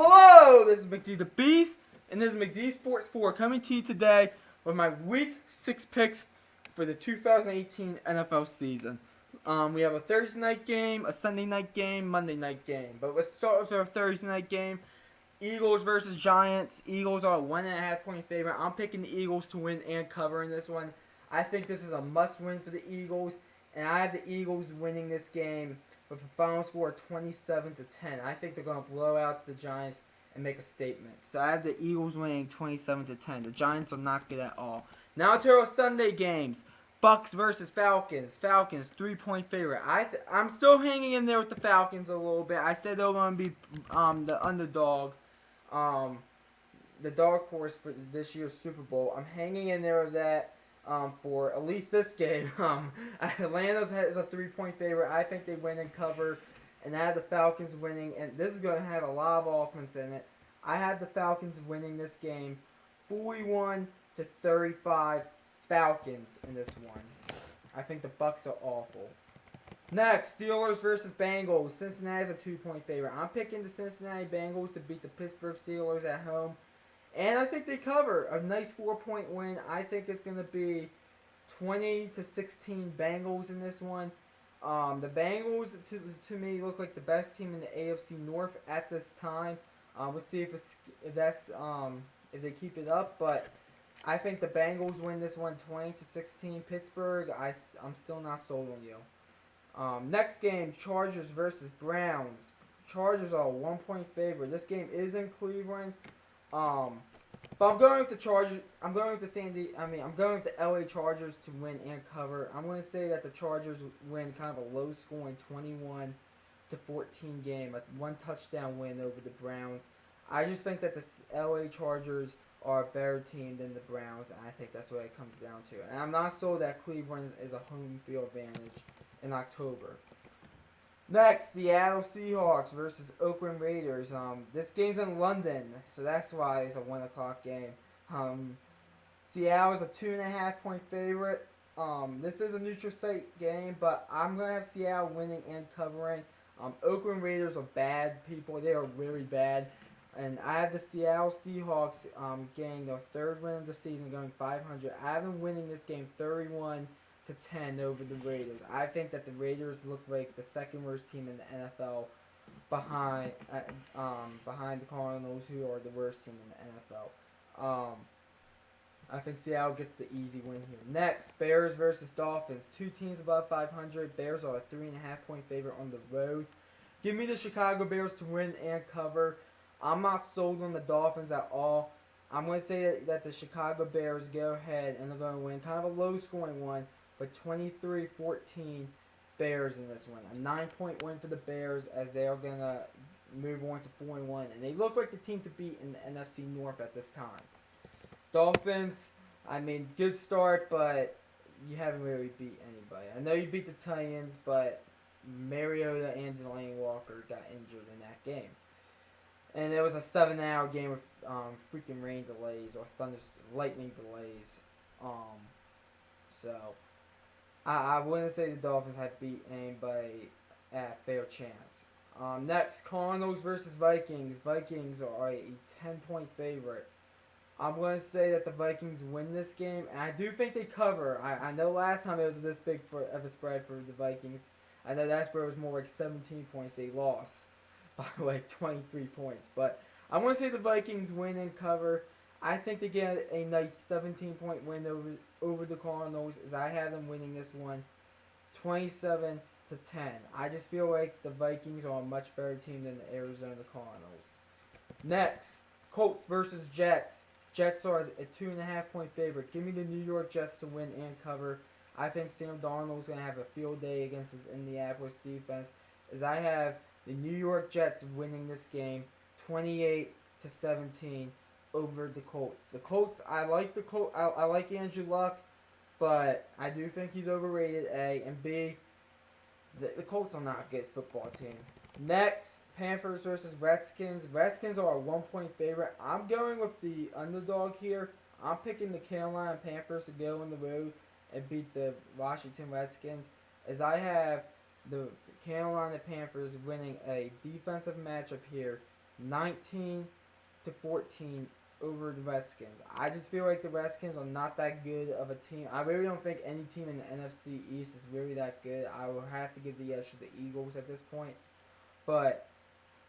Hello, this is McD the Beast, and this is McD Sports 4 coming to you today with my Week 6 picks for the 2018 NFL season. We have a Thursday night game, a Sunday night game, Monday night game. But let's start with our Thursday night game. Eagles versus Giants. Eagles are a 1.5 point favorite. I'm picking the Eagles to win and cover in this one. I think this is a must win for the Eagles, and I have the Eagles winning this game with a final score of 27-10. I think they're going to blow out the Giants and make a statement. So I have the Eagles winning 27-10. The Giants are not good at all. Now to our Sunday games. Bucks versus Falcons. Falcons 3-point favorite. I'm still hanging in there with the Falcons a little bit. I said they're going to be the underdog, the dark horse for this year's Super Bowl. I'm hanging in there with that. For at least this game. Atlanta's is a 3-point favorite. I think they win and cover, and I have the Falcons winning, and this is going to have a lot of offense in it. I have the Falcons winning this game 41-35 Falcons in this one. I think the Bucks are awful. Next, Steelers versus Bengals. Cincinnati's a 2-point favorite. I'm picking the Cincinnati Bengals to beat the Pittsburgh Steelers at home. And I think they cover a nice 4-point win. I think it's going to be 20-16 Bengals in this one. The Bengals, to me, look like the best team in the AFC North at this time. We'll see if they keep it up. But I think the Bengals win this one 20-16. Pittsburgh, I'm still not sold on you. Next game, Chargers versus Browns. Chargers are a 1-point favorite. This game is in Cleveland. But I'm going with the Chargers. I'm going with the LA Chargers to win and cover. I'm going to say that the Chargers win kind of a low-scoring 21-14 game, a 1-touchdown win over the Browns. I just think that the LA Chargers are a better team than the Browns, and I think that's what it comes down to. And I'm not sold that Cleveland is a home field advantage in October. Next, Seattle Seahawks versus Oakland Raiders. This game's in London, so that's why it's a 1 o'clock game. Seattle is a 2.5 point favorite. This is a neutral site game, but I'm going to have Seattle winning and covering. Oakland Raiders are bad people. They are really bad. And I have the Seattle Seahawks getting their 3rd win of the season, going 500. I have them winning this game 31-10 over the Raiders. I think that the Raiders look like the 2nd worst team in the NFL behind the Cardinals, who are the worst team in the NFL. I think Seattle gets the easy win here. Next, Bears versus Dolphins. 2 teams above 500. Bears are a 3.5 point favorite on the road. Give me the Chicago Bears to win and cover. I'm not sold on the Dolphins at all. I'm going to say that the Chicago Bears go ahead and they're going to win kind of a low-scoring one, but 23-14 Bears in this one. A 9-point win for the Bears as they are going to move on to 4-1. And they look like the team to beat in the NFC North at this time. Dolphins, good start, but you haven't really beat anybody. I know you beat the Titans, but Mariota and Delaney Walker got injured in that game. And it was a 7-hour game with freaking rain delays or lightning delays. So I wouldn't say the Dolphins have beat anybody at a fair chance. Next, Cardinals versus Vikings. Vikings are a 10-point favorite. I'm going to say that the Vikings win this game, and I do think they cover. I know last time it was this big of a spread for the Vikings. I know that spread was more like 17 points. They lost by like 23 points. But I want to say the Vikings win and cover. I think they get a nice 17-point win over the Cardinals, as I have them winning this one 27-10. I just feel like the Vikings are a much better team than the Arizona Cardinals. Next, Colts versus Jets. Jets are a 2.5 point favorite. Give me the New York Jets to win and cover. I think Sam Darnold's going to have a field day against this Indianapolis defense, as I have the New York Jets winning this game 28-17 over the Colts. The Colts, I like the Colts. I like Andrew Luck, but I do think he's overrated, A. And B, the Colts are not a good football team. Next, Panthers versus Redskins. Redskins are a 1-point favorite. I'm going with the underdog here. I'm picking the Carolina Panthers to go on the road and beat the Washington Redskins, as I have the Carolina Panthers winning a defensive matchup here 19-14 over the Redskins. I just feel like the Redskins are not that good of a team. I really don't think any team in the NFC East is really that good. I will have to give the edge to the Eagles at this point. But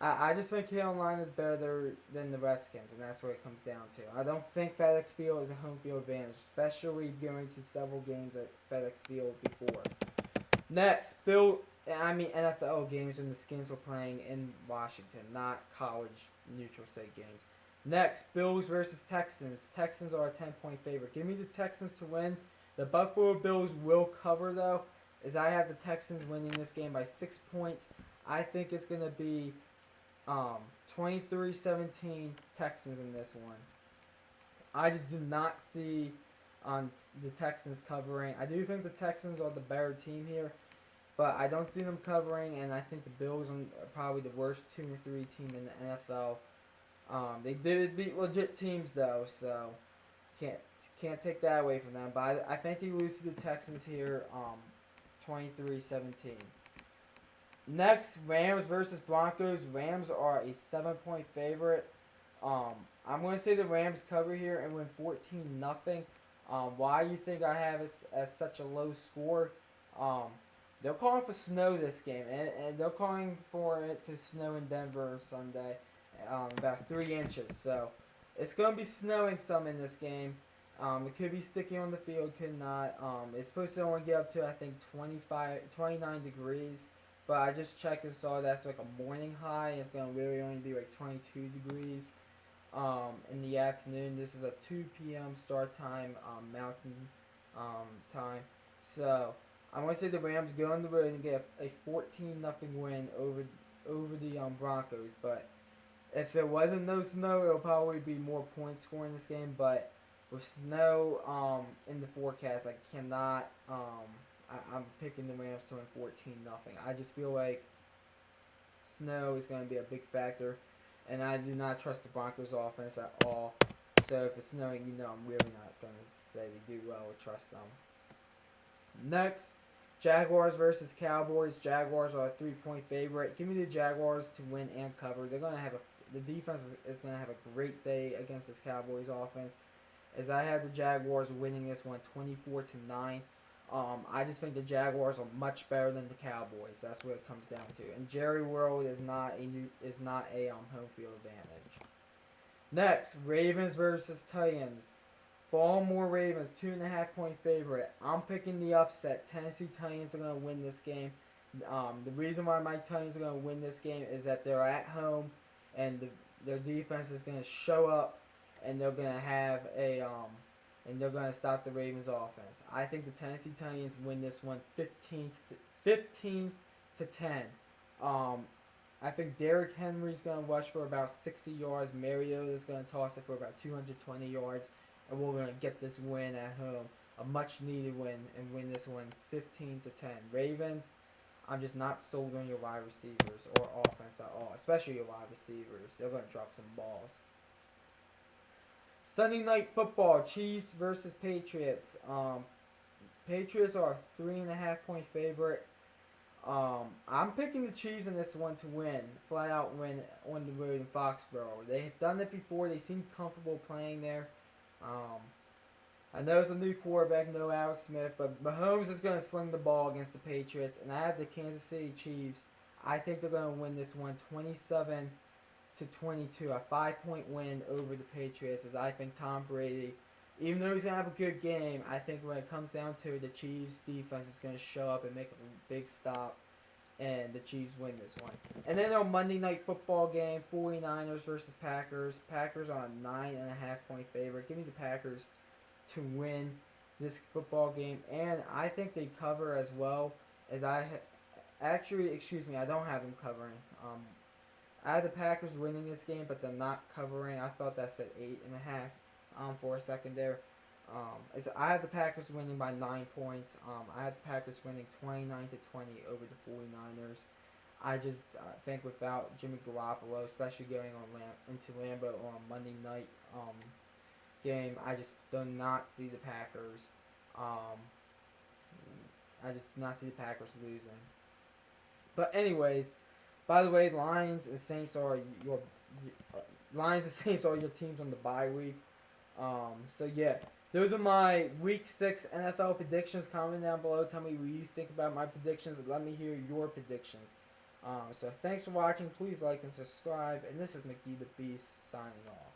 I just think Carolina is better than the Redskins, and that's what it comes down to. I don't think FedEx Field is a home field advantage, especially going to several games at FedEx Field before. Next, NFL games when the Skins were playing in Washington, not college neutral site games. Next, Bills versus Texans. Texans are a 10-point favorite. Give me the Texans to win. The Buffalo Bills will cover, though, as I have the Texans winning this game by 6 points. I think it's going to be 23-17 Texans in this one. I just do not see the Texans covering. I do think the Texans are the better team here, but I don't see them covering, and I think the Bills are probably the worst 2 or 3 team in the NFL. They did beat legit teams though, so can't take that away from them. But I think they lose to the Texans here, 23-17. Next, Rams versus Broncos. Rams are a 7-point favorite. I'm going to say the Rams cover here and win 14-0. Why you think I have it as such a low score? They're calling for snow this game, and they're calling for it to snow in Denver Sunday, about 3 inches. So it's going to be snowing some in this game. It could be sticky on the field, could not. It's supposed to only get up to, I think, 29 degrees. But I just checked and saw that's like a morning high. It's going to really only be like 22 degrees in the afternoon. This is a 2 p.m. start time, mountain time. So I'm going to say the Rams go on the road and get a 14-0 win over the Broncos. But if it wasn't no snow, it'll probably be more points scoring this game. But with snow in the forecast, I cannot. I'm picking the Rams to win 14-0. I just feel like snow is going to be a big factor, and I do not trust the Broncos offense at all. So if it's snowing, I'm really not going to say they do well or trust them. Next, Jaguars versus Cowboys. Jaguars are a 3-point favorite. Give me the Jaguars to win and cover. They're going to have the defense is going to have a great day against this Cowboys offense, as I have the Jaguars winning this one 24-9. I just think the Jaguars are much better than the Cowboys. That's what it comes down to. And Jerry World is not a home field advantage. Next, Ravens versus Titans. Baltimore Ravens 2.5-point favorite. I'm picking the upset. Tennessee Titans are going to win this game. The reason why my Titans are going to win this game is that they're at home, and their defense is going to show up, and they're going to have and they're going to stop the Ravens offense. I think the Tennessee Titans win this one 15-10. I think Derrick Henry's going to rush for about 60 yards. Mariota's going to toss it for about 220 yards. And we're going to get this win at home. A much needed win, and win this one 15-10. Ravens, I'm just not sold on your wide receivers or offense at all. Especially your wide receivers. They're going to drop some balls. Sunday Night Football, Chiefs versus Patriots. Patriots are a 3.5-point favorite. I'm picking the Chiefs in this one to win, flat out win on the road in Foxborough. They have done it before. They seem comfortable playing there. I know it's a new quarterback, no Alex Smith, but Mahomes is going to sling the ball against the Patriots, and I have the Kansas City Chiefs. I think they're going to win this one 27-22, a 5-point win over the Patriots, as I think Tom Brady, even though he's going to have a good game, I think when it comes down to it, the Chiefs defense is going to show up and make a big stop, and the Chiefs win this one. And then on Monday Night Football game, 49ers versus Packers. Packers are a 9.5-point favorite. Give me the Packers to win this football game, and I think they cover as well, as I don't have them covering. I have the Packers winning this game, but they're not covering. I thought that said 8.5 for a second there. I have the Packers winning by 9 points. I have the Packers winning 29-20 over the 49ers. I just think without Jimmy Garoppolo, especially going on into Lambeau on a Monday night game, I just do not see the Packers. I just do not see the Packers losing. But anyways, by the way, Lions and Saints are your Lions and Saints are your teams on the bye week. So yeah, those are my Week 6 NFL predictions. Comment down below. Tell me what you think about my predictions, and let me hear your predictions. So thanks for watching. Please like and subscribe. And this is McGee the Beast signing off.